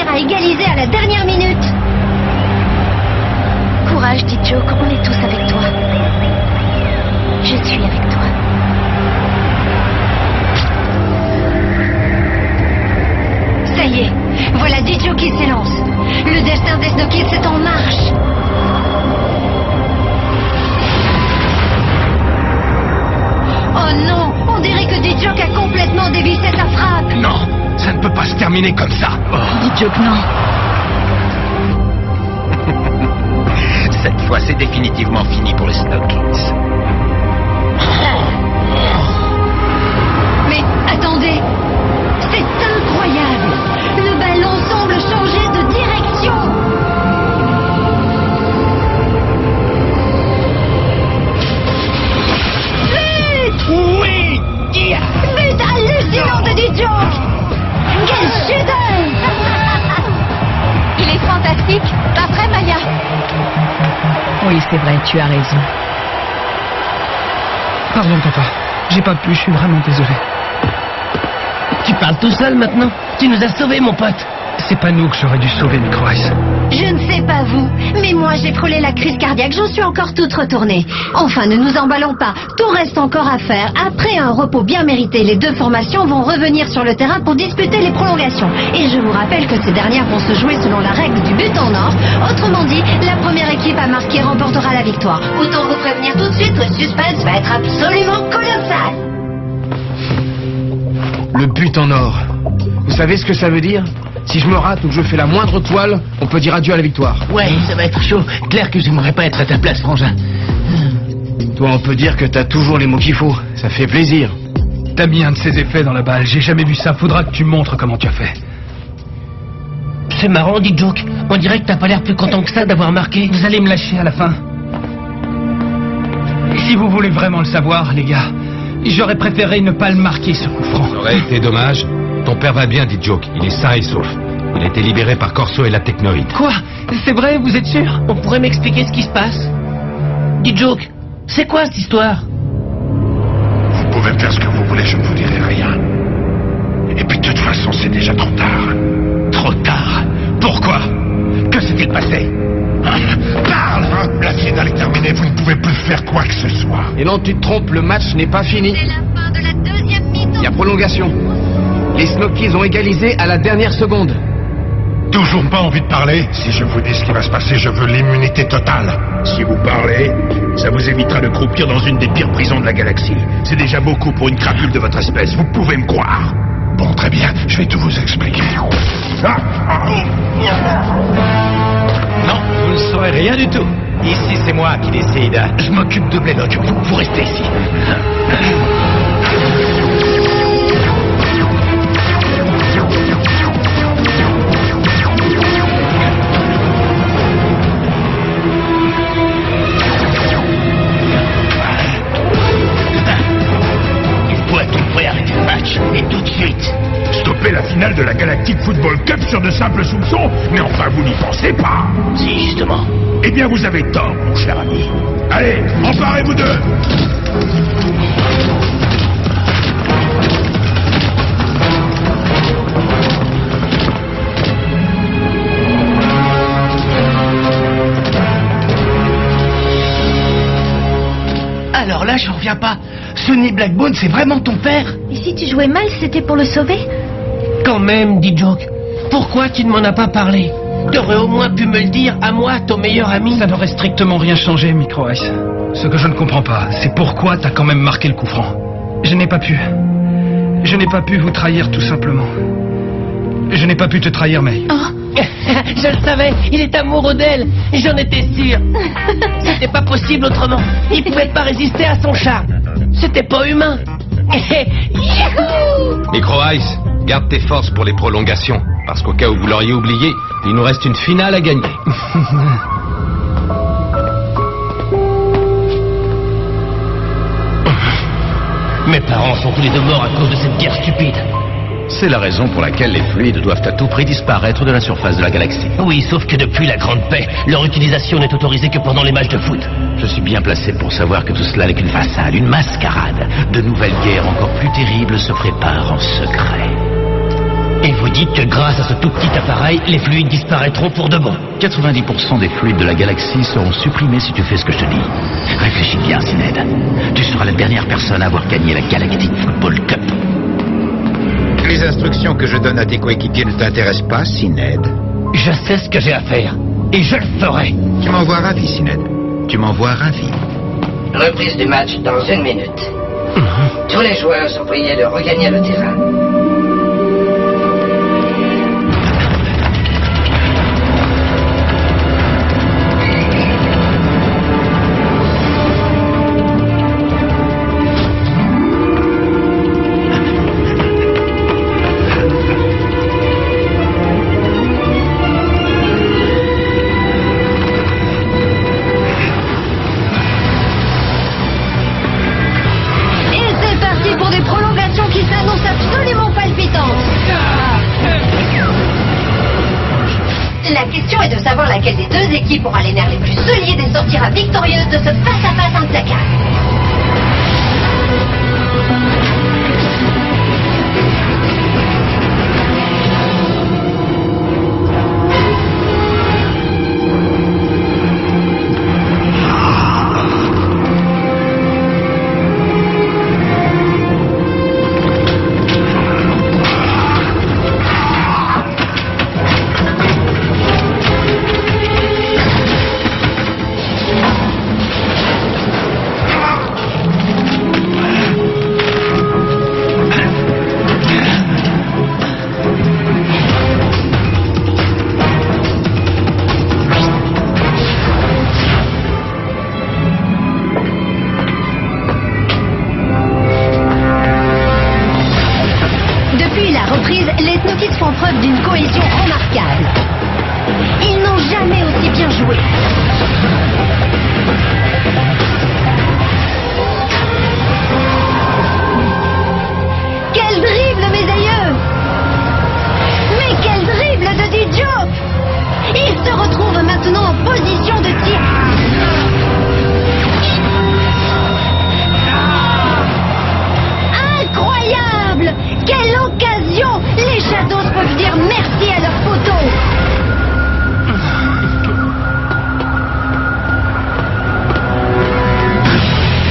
réussir à égaliser à la dernière minute. Courage, dit Joke, on est tous avec toi. Je suis avec toi. Ça y est, voilà Didio qui s'élance. Le destin des Snow Kids est en marche. Oh non, on dirait que Didio a complètement dévissé sa frappe. Non, ça ne peut pas se terminer comme ça. Dit Joke, non. Cette fois, c'est définitivement fini pour les Snow Kids. Mais attendez, c'est incroyable. Le ballon semble changer de direction. Oui, But hallucinant de Didio. Quel chef-d'œuvre. Il est fantastique, pas vrai, Maya? Oui, c'est vrai, tu as raison. Pardon, papa. J'ai pas pu, je suis vraiment désolé. Tu parles tout seul maintenant? Tu nous as sauvés, mon pote. C'est pas nous que j'aurais dû sauver, Micro Ice. Je ne sais pas vous, mais moi j'ai frôlé la crise cardiaque, j'en suis encore toute retournée. Enfin, ne nous emballons pas, tout reste encore à faire. Après un repos bien mérité, les deux formations vont revenir sur le terrain pour disputer les prolongations. Et je vous rappelle que ces dernières vont se jouer selon la règle du but en or. Autrement dit, la première équipe à marquer remportera la victoire. Autant vous prévenir tout de suite, le suspense va être absolument colossal. Le but en or. Vous savez ce que ça veut dire? Si je me rate ou que je fais la moindre toile, on peut dire adieu à la victoire. Ouais, ça va être chaud. Clair que j'aimerais pas être à ta place, frangin. Toi, on peut dire que t'as toujours les mots qu'il faut. Ça fait plaisir. T'as mis un de ces effets dans la balle, j'ai jamais vu ça. Faudra que tu montres comment tu as fait. C'est marrant, dit Joke. On dirait que t'as pas l'air plus content que ça d'avoir marqué. Vous allez me lâcher à la fin. Si vous voulez vraiment le savoir, les gars, j'aurais préféré ne pas le marquer, ce coup franc. Ça aurait été dommage. Ton père va bien, dit Joke. Il est sain et sauf. Il a été libéré par Corso et la technoïde. Quoi? C'est vrai, vous êtes sûr? On pourrait m'expliquer ce qui se passe? Dit Joke, c'est quoi cette histoire? Vous pouvez me faire ce que vous voulez, je ne vous dirai rien. Et puis de toute façon, c'est déjà trop tard. Trop tard? Pourquoi? Que s'est-il passé? Parle! La finale est terminée, vous ne pouvez plus faire quoi que ce soit. Et non, tu te trompes, le match n'est pas fini. C'est la fin de la deuxième mi-temps. Il y a prolongation. Les Snow Kids ont égalisé à la dernière seconde. Toujours pas envie de parler? Si je vous dis ce qui va se passer, je veux l'immunité totale. Si vous parlez, ça vous évitera de croupir dans une des pires prisons de la galaxie. C'est déjà beaucoup pour une crapule de votre espèce, vous pouvez me croire. Bon, très bien, je vais tout vous expliquer. Non, vous ne saurez rien du tout. Ici, c'est moi qui décide. Je m'occupe de Blaylock, vous restez ici. Et tout de suite. Stopper la finale de la Galactic Football Cup sur de simples soupçons? Mais enfin, vous n'y pensez pas. Si, justement. Eh bien, vous avez tort, mon cher ami. Allez, emparez-vous d'eux. Alors là, j'en reviens pas. Sonny Blackbone, c'est vraiment ton père? Et si tu jouais mal, c'était pour le sauver? Quand même, dit Joke. Pourquoi tu ne m'en as pas parlé? T'aurais au moins pu me le dire à moi, ton meilleur ami. Ça n'aurait strictement rien changé, Micro Ice. Ce que je ne comprends pas, c'est pourquoi t'as quand même marqué le coup franc. Je n'ai pas pu. Je n'ai pas pu vous trahir, tout simplement. Je n'ai pas pu te trahir, May. Oh. Je le savais, il est amoureux d'elle. J'en étais sûr. C'était pas possible autrement. Il pouvait pas résister à son charme. C'était pas humain. Youhou! Micro Ice, garde tes forces pour les prolongations. Parce qu'au cas où vous l'auriez oublié, il nous reste une finale à gagner. Mes parents sont tous les deux morts à cause de cette guerre stupide. C'est la raison pour laquelle les fluides doivent à tout prix disparaître de la surface de la galaxie. Oui, sauf que depuis la Grande Paix, leur utilisation n'est autorisée que pendant les matchs de foot. Je suis bien placé pour savoir que tout cela n'est qu'une façade, une mascarade. De nouvelles guerres encore plus terribles se préparent en secret. Et vous dites que grâce à ce tout petit appareil, les fluides disparaîtront pour de bon. 90% des fluides de la galaxie seront supprimés si tu fais ce que je te dis. Réfléchis bien, Syned. Tu seras la dernière personne à avoir gagné la Galactic Football Cup. Les instructions que je donne à tes coéquipiers ne t'intéressent pas, Syned? Je sais ce que j'ai à faire. Et je le ferai. Tu m'envoies ravi, Syned. Tu m'envoies ravi. Reprise du match dans 1 minute. Tous les joueurs sont priés de regagner le terrain. La question est de savoir laquelle des deux équipes aura les nerfs les plus solides et sortira victorieuse de ce face-à-face implacable. Les Snokies font preuve d'une cohésion remarquable. Ils n'ont jamais aussi bien joué. Quel dribble, mes aïeux! Mais quel dribble de Dijon! Il se retrouve maintenant en position de tir. Incroyable! Quelle occasion! Les Shadows peuvent dire merci à leur photo.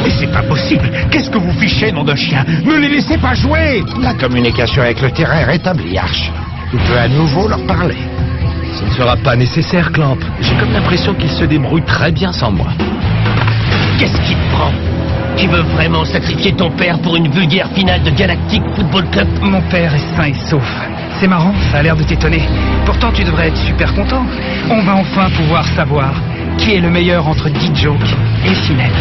Mais c'est pas possible. Qu'est-ce que vous fichez, nom de chien? Ne les laissez pas jouer. La communication avec le terrain est rétablie, Arch. Tu peux à nouveau leur parler. Ce ne sera pas nécessaire, Clamp. J'ai comme l'impression qu'ils se débrouillent très bien sans moi. Qu'est-ce qui te prend? Tu veux vraiment sacrifier ton père pour une vulgaire finale de Galactic Football Cup? Mon père est sain et sauf. C'est marrant, ça a l'air de t'étonner. Pourtant, tu devrais être super content. On va enfin pouvoir savoir qui est le meilleur entre D-Joke et Syned.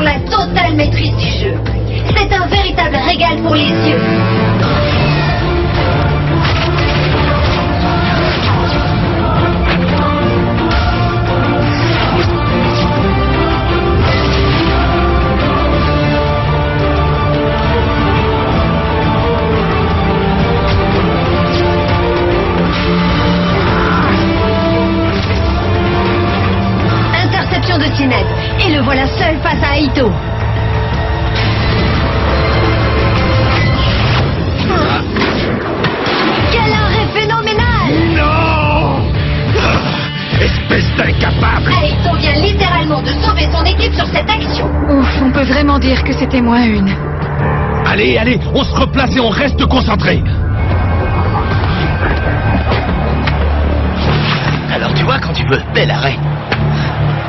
La totale maîtrise du jeu. C'est un véritable régal pour les yeux. Interception de Syned. Et le voilà seul face à Aito. Quel arrêt phénoménal! Non! Espèce d'incapable! Aito vient littéralement de sauver son équipe sur cette action. Ouf, on peut vraiment dire que c'était moins une. Allez, allez, on se replace et on reste concentré. Alors tu vois quand tu veux, bel arrêt.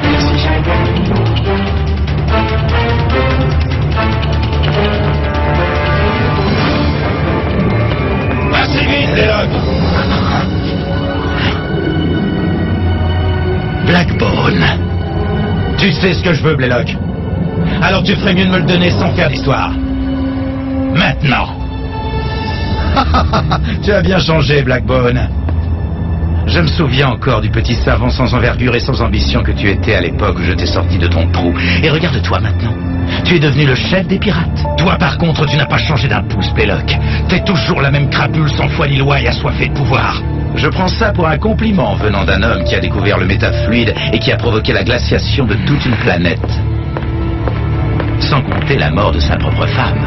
Merci. Assez vite, Blaylock! Blackbone. Tu sais ce que je veux, Blaylock. Alors tu ferais mieux de me le donner sans faire d'histoire. Maintenant. Tu as bien changé, Blackbone. Je me souviens encore du petit savant sans envergure et sans ambition que tu étais à l'époque où je t'ai sorti de ton trou. Et regarde-toi maintenant. Tu es devenu le chef des pirates. Toi, par contre, tu n'as pas changé d'un pouce, Belloc. T'es toujours la même crapule sans foi ni loi et assoiffée de pouvoir. Je prends ça pour un compliment venant d'un homme qui a découvert le métafluide et qui a provoqué la glaciation de toute une planète. Sans compter la mort de sa propre femme.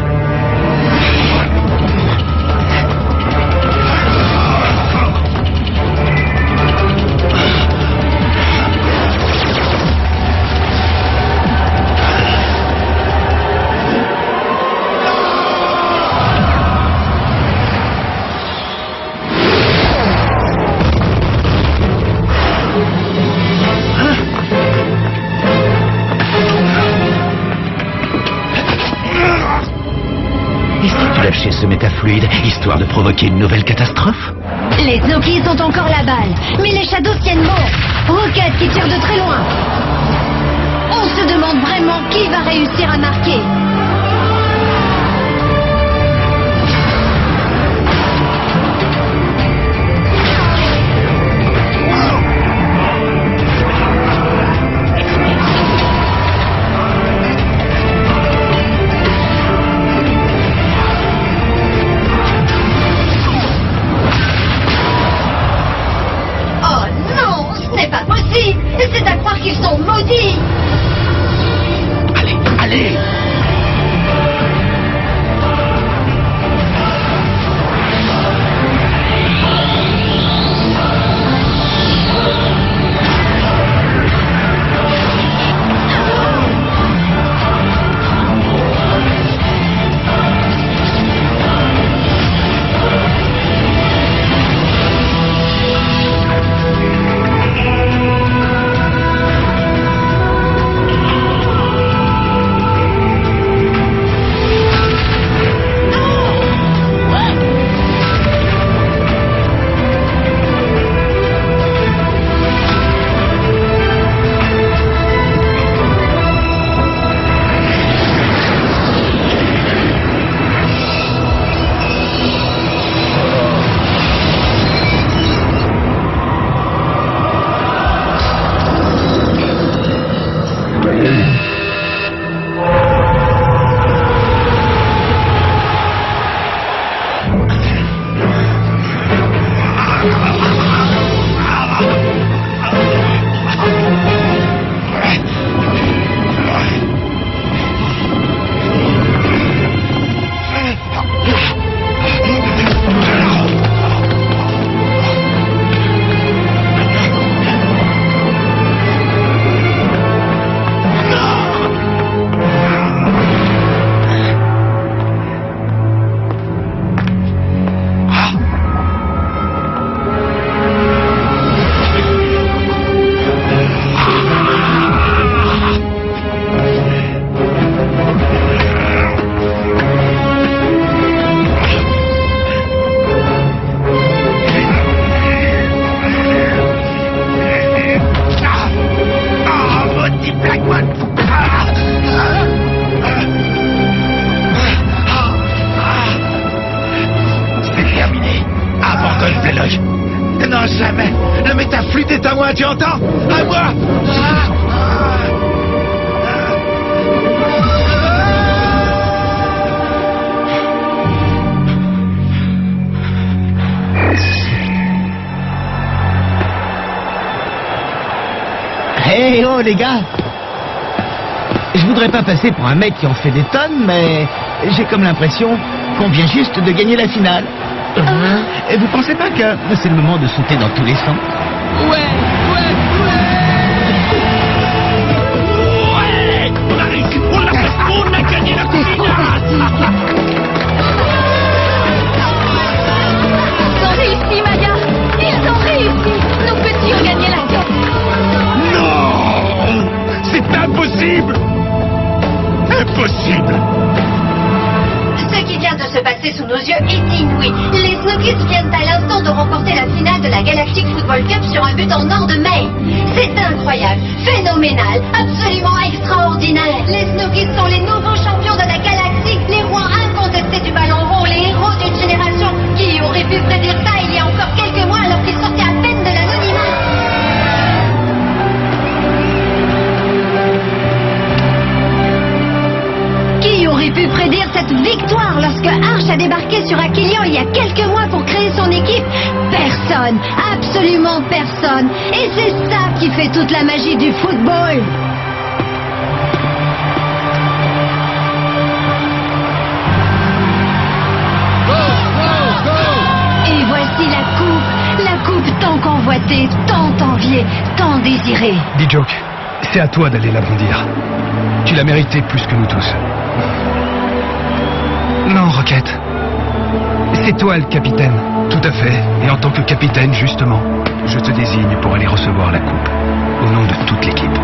Lâcher ce métafluide, histoire de provoquer une nouvelle catastrophe? Les Snookies ont encore la balle, mais les Shadows tiennent bon. Rocket qui tire de très loin. On se demande vraiment qui va réussir à marquer. C'est à croire qu'ils sont maudits. Allez, allez! Non, jamais. Le métafluide est à moi, tu entends? À moi. Hey oh les gars, je voudrais pas passer pour un mec qui en fait des tonnes, mais j'ai comme l'impression qu'on vient juste de gagner la finale. Et vous pensez pas que c'est le moment de sauter dans tous les sens? Ouais, on a réussi, on a gagné la course. Ils ont réussi, Maya. Ils ont réussi. Nos petits ont gagné la course. Non, c'est impossible. Impossible. Ce qui vient de se passer sous nos yeux est inouï. Les Snookies viennent à l'instant de remporter la finale de la Galactic Football Cup sur un but en or de May. C'est incroyable, phénoménal, absolument extraordinaire. Les Snookies sont les nouveaux champions de la Galaxie, les rois incontestés du ballon rond, les héros d'une génération qui pu prédire cette victoire lorsque Arch a débarqué sur Aquilion il y a quelques mois pour créer son équipe? Personne, absolument personne. Et c'est ça qui fait toute la magie du football. Et voici la coupe tant convoitée, tant enviée, tant désirée. Joke, c'est à toi d'aller la brandir. Tu l'as mérité plus que nous tous. Non, Rocket. C'est toi le capitaine. Tout à fait. Et en tant que capitaine, justement, je te désigne pour aller recevoir la coupe. Au nom de toute l'équipe.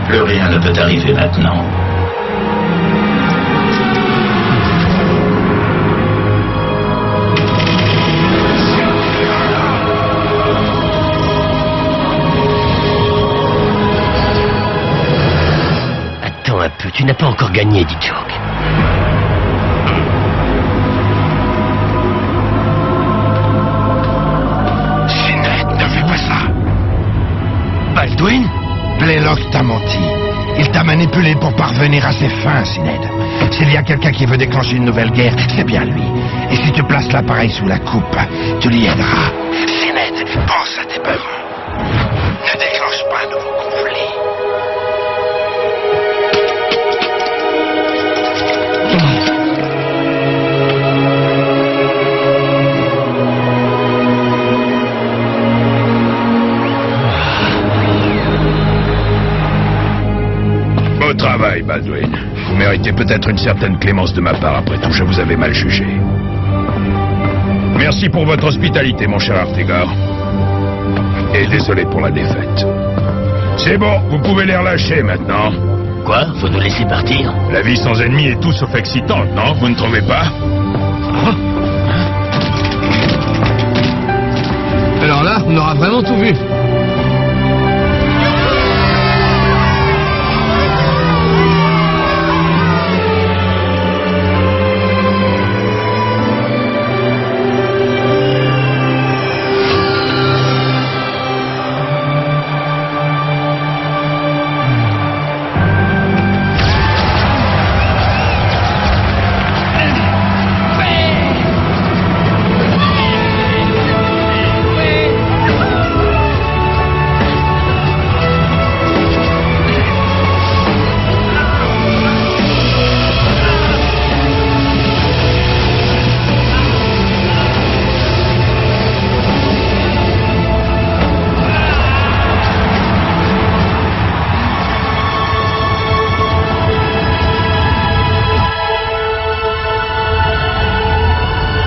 Plus rien ne peut arriver maintenant. Attends un peu, tu n'as pas encore gagné, dit Joke. Sinet, ne fais pas ça. Baldwin? Blaylock t'a menti. Il t'a manipulé pour parvenir à ses fins, Sinéad. S'il y a quelqu'un qui veut déclencher une nouvelle guerre, c'est bien lui. Et si tu places l'appareil sous la coupe, tu l'y aideras. Sinéad, pense à tes parents. Ne déclenche pas un nouveau conflit. Beau travail, Baldwin. Vous méritez peut-être une certaine clémence de ma part. Après tout, je vous avais mal jugé. Merci pour votre hospitalité, mon cher Artegar. Et désolé pour la défaite. C'est bon, vous pouvez les relâcher maintenant. Quoi? Faut nous laisser partir? La vie sans ennemis est tout sauf excitante, non? Vous ne trouvez pas? Alors là, on aura vraiment tout vu.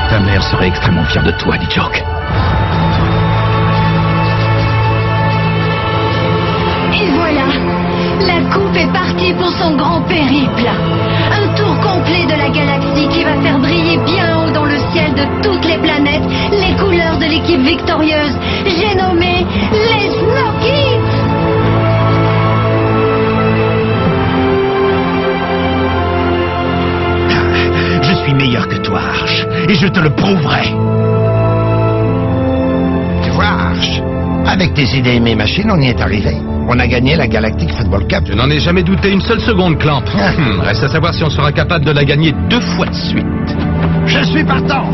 Ta mère serait extrêmement fière de toi, dit Joke. Et voilà, la coupe est partie pour son grand périple. Un tour complet de la galaxie qui va faire briller bien haut dans le ciel de toutes les planètes les couleurs de l'équipe victorieuse. J'ai nommé les Snokies. Je suis meilleur que toi, Arch, et je te le prouverai. Tu vois, Arch, avec tes idées et mes machines, on y est arrivé. On a gagné la Galactic Football Cup. Je n'en ai jamais douté une seule seconde, Clamp. Reste à savoir si on sera capable de la gagner 2 fois de suite. Je suis partant.